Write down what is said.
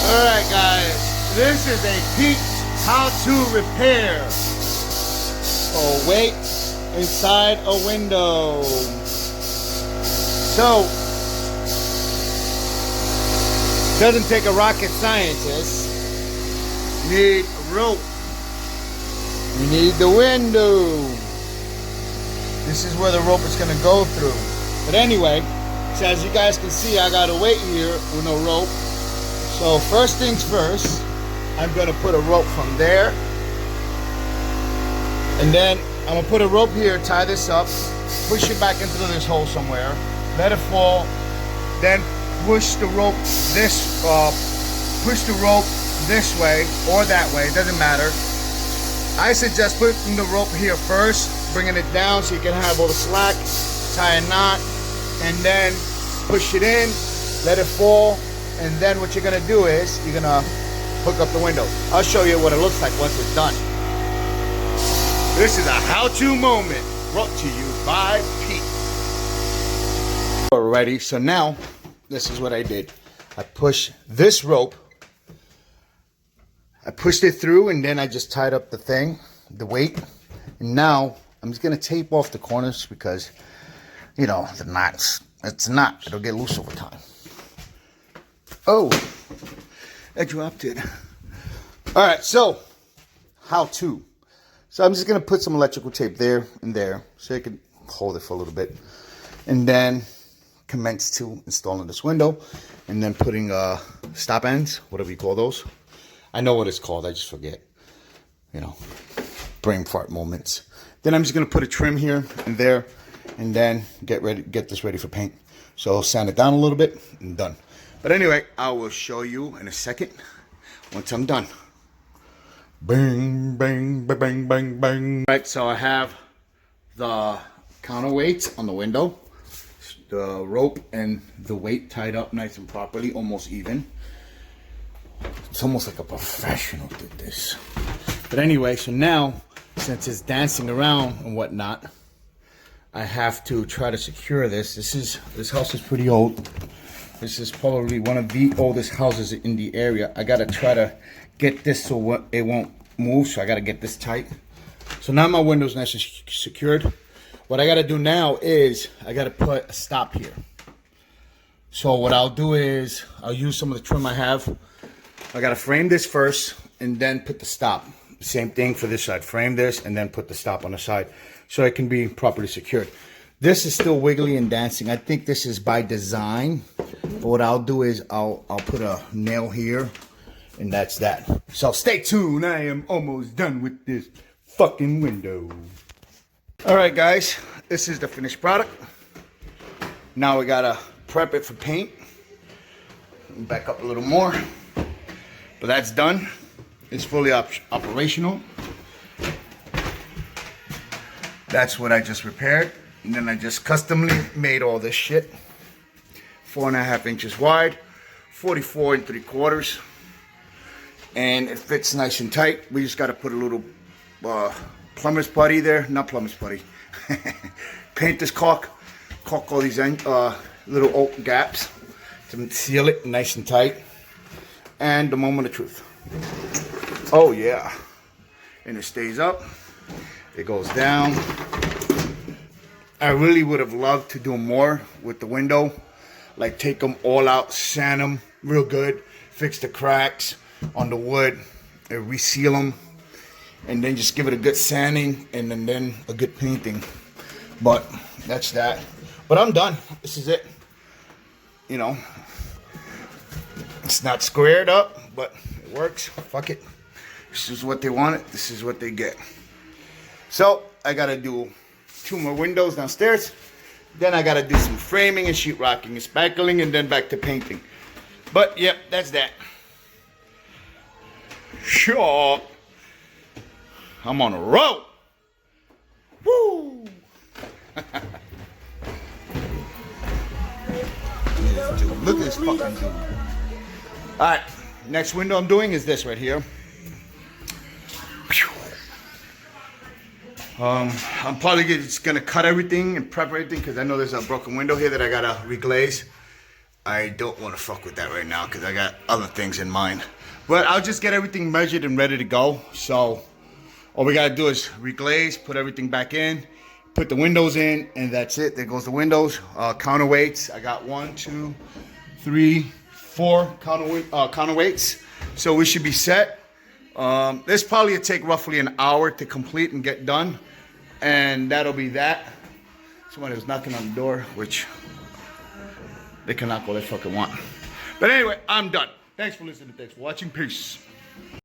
Alright guys, this is a peek how to repair a weight inside a window. So, doesn't take a rocket scientist. You need a rope. You need the window. This is where the rope is gonna go through. But anyway, so as you guys can see, I got a weight here with no rope. So first things first, I'm gonna put a rope from there. And then I'm gonna put a rope here, tie this up, push it back into this hole somewhere, let it fall, then push the rope this way or that way, it doesn't matter. I suggest putting the rope here first, bringing it down so you can have all the slack, tie a knot, and then push it in, let it fall, and then what you're gonna do is you're gonna hook up the window. I'll show you what it looks like once it's done. This is a how-to moment brought to you by Pete. Alrighty, so now this is what I did. I pushed this rope, I pushed it through, and then I just tied up the thing, the weight. And now I'm just gonna tape off the corners because, you know, the knots, it's a knot, it'll get loose over time. Oh, I dropped it. All right, so how to. So I'm just gonna put some electrical tape there and there so I can hold it for a little bit. And then commence to installing this window and then putting stop ends, whatever you call those. I know what it's called, I just forget. You know, brain fart moments. Then I'm just gonna put a trim here and there and then get this ready for paint. So sand it down a little bit and done. But anyway, I will show you in a second once I'm done. Bang, bang, bang, bang, bang, bang. Right, so I have the counterweights on the window, the rope and the weight tied up nice and properly, almost even. It's almost like a professional did this. But anyway, so now, since it's dancing around and whatnot, I have to try to secure this. This house is pretty old. This is probably one of the oldest houses in the area. I gotta try to get this so it won't move, so I gotta get this tight. So now my window's nice and secured. What I gotta do now is I gotta put a stop here. So what I'll do is I'll use some of the trim I have. I gotta frame this first and then put the stop. Same thing for this side. Frame this and then put the stop on the side so it can be properly secured. This is still wiggly and dancing. I think this is by design. But what I'll do is I'll put a nail here and that's that. So stay tuned. I am almost done with this fucking window. All right, guys, this is the finished product. Now we gotta prep it for paint. Back up a little more. But that's done. It's fully operational. That's what I just repaired. And then I just customly made all this shit. 4.5 inches wide, 44 3/4. And it fits nice and tight. We just gotta put a little plumber's putty there. Not plumber's putty. Paint this caulk all these little oak gaps to seal it nice and tight. And the moment of truth. Oh yeah. And it stays up. It goes down. I really would have loved to do more with the window. Like take them all out, sand them real good, fix the cracks on the wood, and reseal them, and then just give it a good sanding and then a good painting. But that's that. But I'm done. This is it. You know, it's not squared up, but it works. Fuck it. This is what they wanted. This is what they get. So I gotta do 2 more windows downstairs. Then I gotta do some framing and sheetrocking and spackling and then back to painting. But yep, that's that. Sure. I'm on a roll. Woo! Look at this fucking dude. Alright, next window I'm doing is this right here. I'm probably just gonna cut everything and prep everything because I know there's a broken window here that I gotta reglaze. I don't want to fuck with that right now because I got other things in mind. But I'll just get everything measured and ready to go. So all we gotta do is reglaze, put everything back in, put the windows in, and that's it. There goes the windows. Counterweights. I got 1, 2, 3, 4 counterweights. So we should be set. This probably will take roughly an hour to complete and get done. And that'll be that. Somebody was knocking on the door, which they can knock all they fucking want. But anyway, I'm done. Thanks for listening. Thanks for watching. Peace.